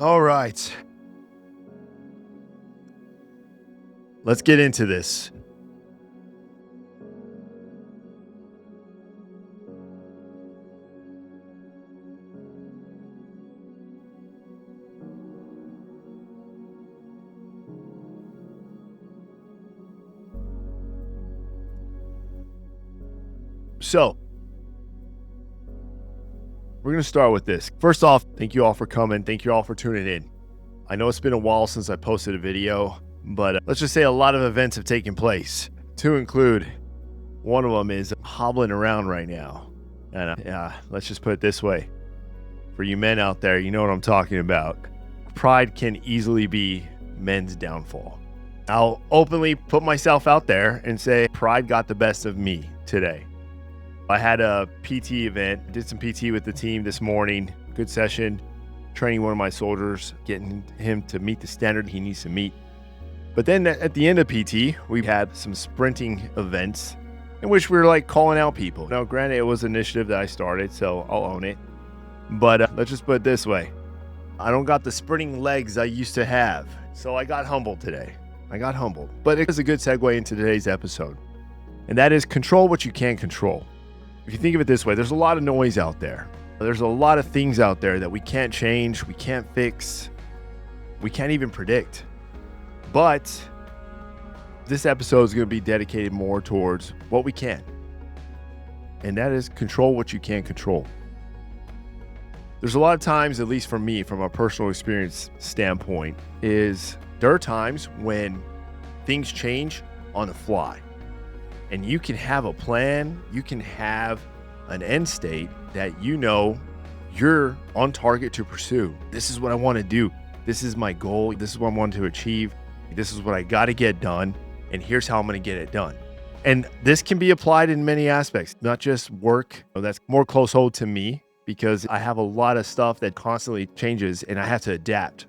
All right, let's get into this. So, we're going to start with this. First off, thank you all for coming. Thank you all for tuning in. I know it's been a while since I posted a video, but let's just say a lot of events have taken place, to include one of them is hobbling around right now. And let's just put it this way. For you men out there, you know what I'm talking about. Pride can easily be men's downfall. I'll openly put myself out there and say pride got the best of me today. I had a PT event, did some PT with the team this morning. Good session, training one of my soldiers, getting him to meet the standard he needs to meet. But then at the end of PT, we had some sprinting events in which we were like calling out people. Now, granted, it was an initiative that I started, so I'll own it. But let's just put it this way. I don't got the sprinting legs I used to have. So I got humbled today. But it is a good segue into today's episode. And that is control what you can control. If you think of it this way, there's a lot of noise out there. There's a lot of things out there that we can't change, we can't fix, we can't even predict. But this episode is going to be dedicated more towards what we can. And that is control what you can control. There's a lot of times, at least for me, from a personal experience standpoint, is there are times when things change on the fly. And you can have a plan, you can have an end state that you know you're on target to pursue. This is what I want to do. This is my goal. This is what I want to achieve. This is what I got to get done. And here's how I'm going to get it done. And this can be applied in many aspects, not just work. That's more close hold to me because I have a lot of stuff that constantly changes and I have to adapt.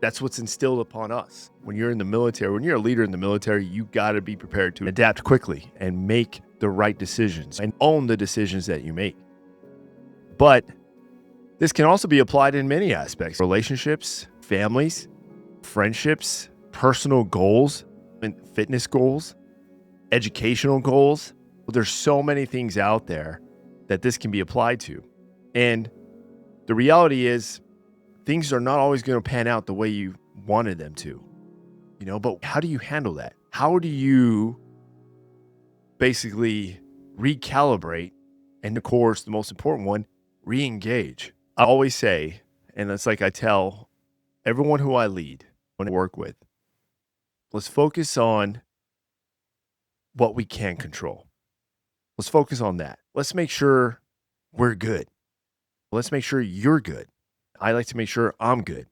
That's what's instilled upon us. When you're in the military, when you're a leader in the military, you got to be prepared to adapt quickly and make the right decisions and own the decisions that you make. But this can also be applied in many aspects: relationships, families, friendships, personal goals, and fitness goals, educational goals. There's so many things out there that this can be applied to. And the reality is, things are not always going to pan out the way you wanted them to, but how do you handle that? How do you basically recalibrate? And of course, the most important one, re-engage. I always say, and it's like I tell everyone who I lead, when I work with, let's focus on what we can control. Let's focus on that. Let's make sure we're good. Let's make sure you're good. I like to make sure I'm good.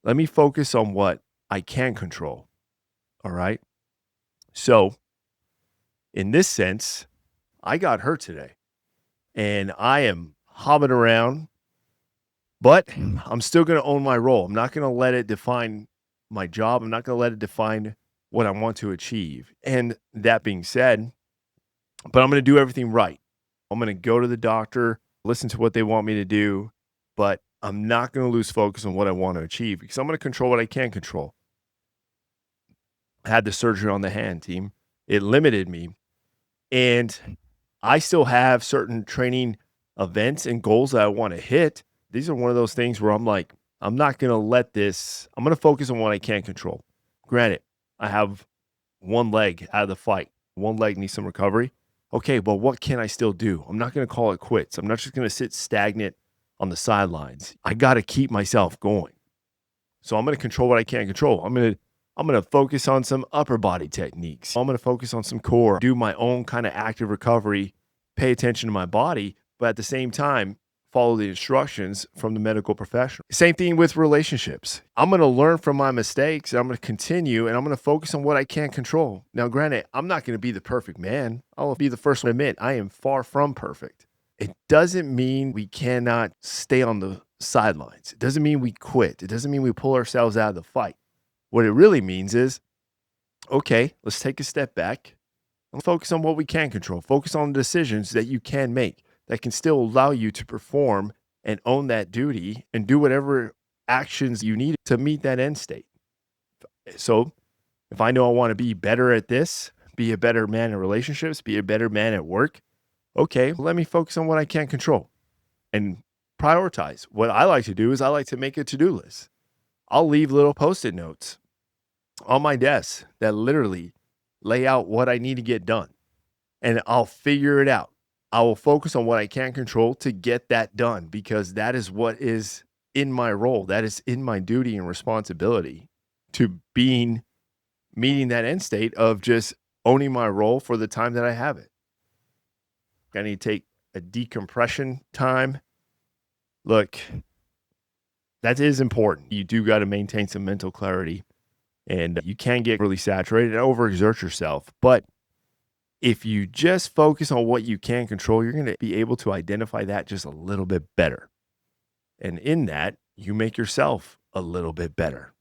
Let me focus on what I can control. All right. So in this sense, I got hurt today and I am hobbling around, but I'm still going to own my role. I'm not going to let it define my job. I'm not going to let it define what I want to achieve. And that being said, but I'm going to do everything right. I'm going to go to the doctor, listen to what they want me to do, but I'm not going to lose focus on what I want to achieve because I'm going to control what I can control. I had the surgery on the hand, team. It limited me. And I still have certain training events and goals that I want to hit. These are one of those things where I'm like, I'm not going to let this, I'm going to focus on what I can control. Granted, I have one leg out of the fight. One leg needs some recovery. Okay, but what can I still do? I'm not going to call it quits. I'm not just going to sit stagnant on the sidelines. I got to keep myself going. So I'm going to control what I can control. I'm going to focus on some upper body techniques. I'm going to focus on some core, do my own kind of active recovery, pay attention to my body, but at the same time, follow the instructions from the medical professional. Same thing with relationships. I'm going to learn from my mistakes. I'm going to continue and I'm going to focus on what I can control. Now, granted, I'm not going to be the perfect man. I'll be the first to admit I am far from perfect. It doesn't mean we cannot stay on the sidelines. It doesn't mean we quit. It doesn't mean we pull ourselves out of the fight. What it really means is, okay, let's take a step back and focus on what we can control. Focus on the decisions that you can make that can still allow you to perform and own that duty and do whatever actions you need to meet that end state. So if I know I want to be better at this, be a better man in relationships, be a better man at work, okay, let me focus on what I can't control and prioritize. What I like to do is I like to make a to-do list. I'll leave little post-it notes on my desk that literally lay out what I need to get done, and I'll figure it out. I will focus on what I can control to get that done because that is what is in my role. That is in my duty and responsibility to meeting that end state of just owning my role for the time that I have it. I need to take a decompression time. Look, that is important. You do got to maintain some mental clarity, and you can get really saturated and overexert yourself. But if you just focus on what you can control, you're going to be able to identify that just a little bit better. And in that, you make yourself a little bit better.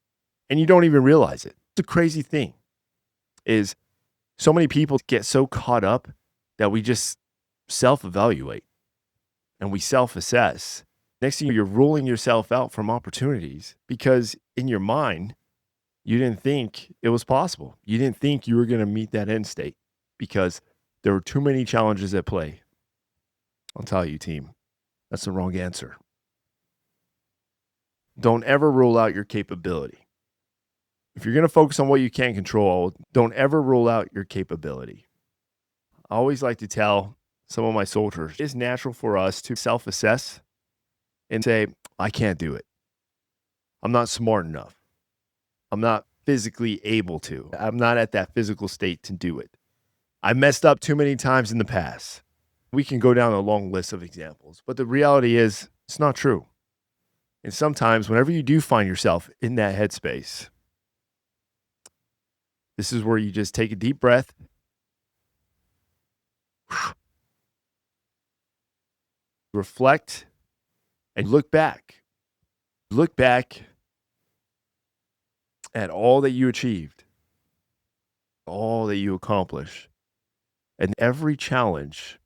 And you don't even realize it. The crazy thing is so many people get so caught up that we just self-evaluate and we self-assess. Next thing you're ruling yourself out from opportunities because in your mind, you didn't think it was possible. You didn't think you were going to meet that end state because there were too many challenges at play. I'll tell you, team, that's the wrong answer. Don't ever rule out your capability. If you're going to focus on what you can control, don't ever rule out your capability. I always like to tell some of my soldiers, it's natural for us to self-assess and say, I can't do it. I'm not smart enough. I'm not physically able to. I'm not at that physical state to do it. I messed up too many times in the past. We can go down a long list of examples, but the reality is it's not true. And sometimes whenever you do find yourself in that headspace, this is where you just take a deep breath, reflect, and look back. Look back at all that you achieved, all that you accomplished, and every challenge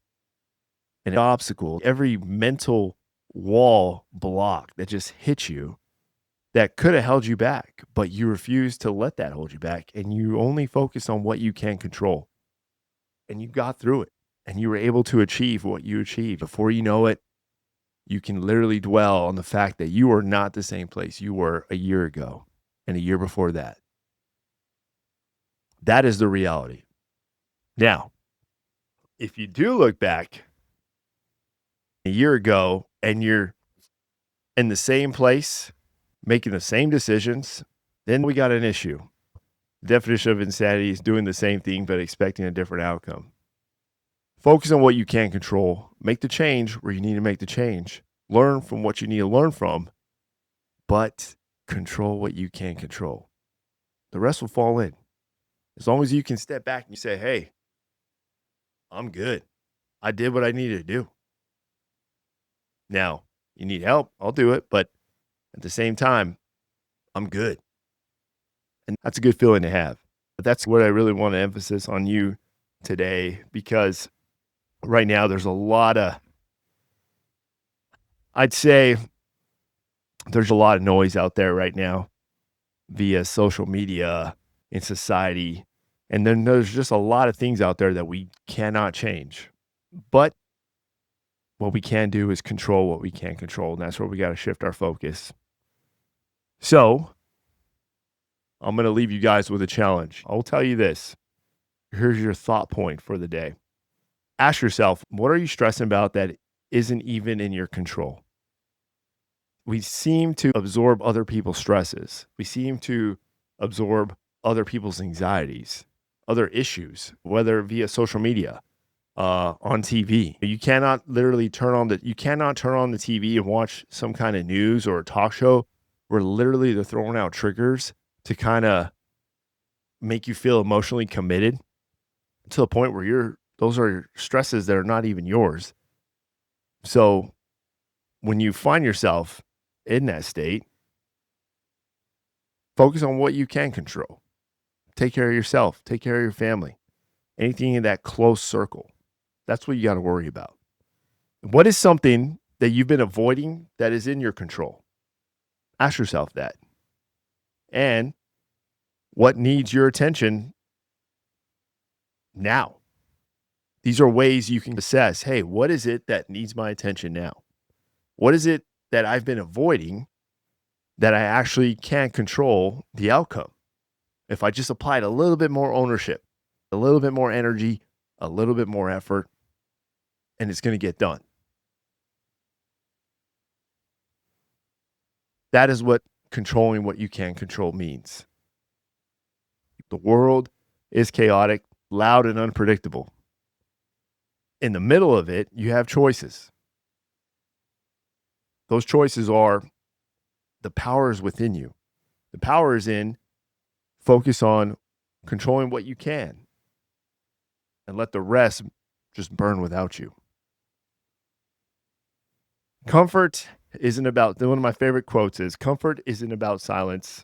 and obstacle, every mental wall block that just hit you that could have held you back, but you refused to let that hold you back. And you only focus on what you can control. And you got through it and you were able to achieve what you achieved. Before you know it, you can literally dwell on the fact that you are not the same place you were a year ago and a year before that. That is the reality. Now, if you do look back a year ago and you're in the same place, making the same decisions, then we got an issue. The definition of insanity is doing the same thing but expecting a different outcome. Focus on what you can control. Make the change where you need to make the change. Learn from what you need to learn from, but control what you can control. The rest will fall in. As long as you can step back and you say, hey, I'm good. I did what I needed to do. Now, you need help, I'll do it, but at the same time, I'm good. And that's a good feeling to have. But that's what I really want to emphasize on you today, because right now there's a lot of, I'd say there's a lot of noise out there right now via social media in society. And then there's just a lot of things out there that we cannot change. But what we can do is control what we can control. And that's where we got to shift our focus. So I'm going to leave you guys with a challenge. I'll tell you this. Here's your thought point for the day. Ask yourself, what are you stressing about that isn't even in your control? We seem to absorb other people's stresses. We seem to absorb other people's anxieties, other issues, whether via social media, on TV. You cannot turn on the TV and watch some kind of news or a talk show where literally they're throwing out triggers to kind of make you feel emotionally committed to the point where those are stresses that are not even yours. So when you find yourself in that state, focus on what you can control. Take care of yourself, take care of your family, anything in that close circle. That's what you got to worry about. What is something that you've been avoiding that is in your control? Ask yourself that. And what needs your attention now? These are ways you can assess, hey, what is it that needs my attention now? What is it that I've been avoiding that I actually can't control the outcome? If I just applied a little bit more ownership, a little bit more energy, a little bit more effort, and it's going to get done. That is what controlling what you can control means. The world is chaotic, loud, and unpredictable. In the middle of it, you have choices. Those choices are, the power is within you. The power is in focus on controlling what you can and let the rest just burn without you. Comfort isn't about, one of my favorite quotes is, comfort isn't about silence.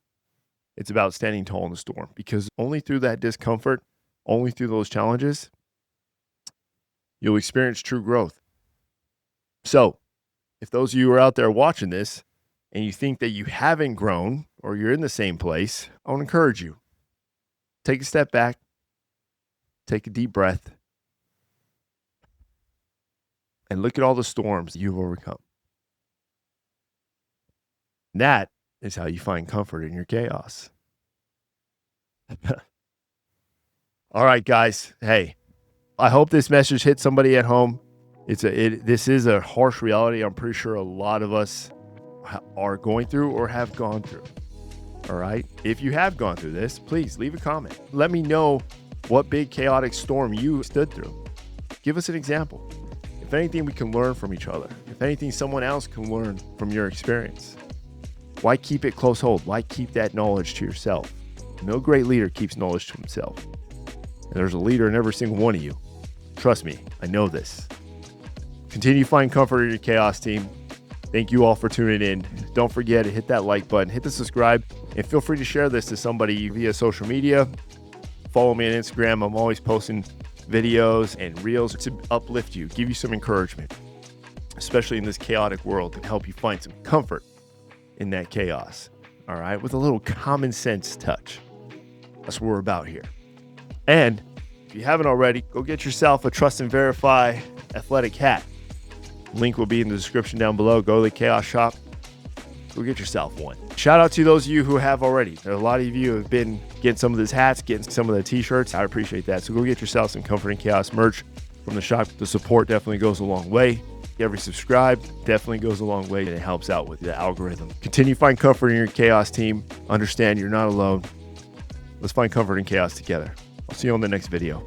It's about standing tall in the storm, because only through that discomfort, only through those challenges, you'll experience true growth. So if those of you who are out there watching this and you think that you haven't grown or you're in the same place, I want to encourage you. Take a step back, take a deep breath, and look at all the storms you've overcome. That is how you find comfort in your chaos. All right, guys. Hey, I hope this message hit somebody at home. This is a harsh reality I'm pretty sure a lot of us are going through or have gone through. All right. If you have gone through this, please leave a comment. Let me know what big chaotic storm you stood through. Give us an example. If anything, we can learn from each other. If anything, someone else can learn from your experience. Why keep it close hold? Why keep that knowledge to yourself? No great leader keeps knowledge to himself. And there's a leader in every single one of you. Trust me, I know this. Continue to find comfort in your chaos, team. Thank you all for tuning in. Don't forget to hit that like button, hit the subscribe, and feel free to share this to somebody via social media. Follow me on Instagram. I'm always posting videos and reels to uplift you, give you some encouragement, especially in this chaotic world, and help you find some comfort in that chaos. All right, with a little common sense touch. That's what we're about here. And if you haven't already, go get yourself a Trust and Verify athletic hat. Link will be in the description down below. Go to the Chaos Shop. Go get yourself one. Shout out to those of you who have already. There are a lot of you who have been getting some of these hats, getting some of the t-shirts. I appreciate that. So go get yourself some Comfort and Chaos merch from the shop. The support definitely goes a long way. Every subscribe definitely goes a long way, and it helps out with the algorithm. Continue to find comfort in your chaos, team. Understand you're not alone. Let's find comfort in chaos together. I'll see you on the next video.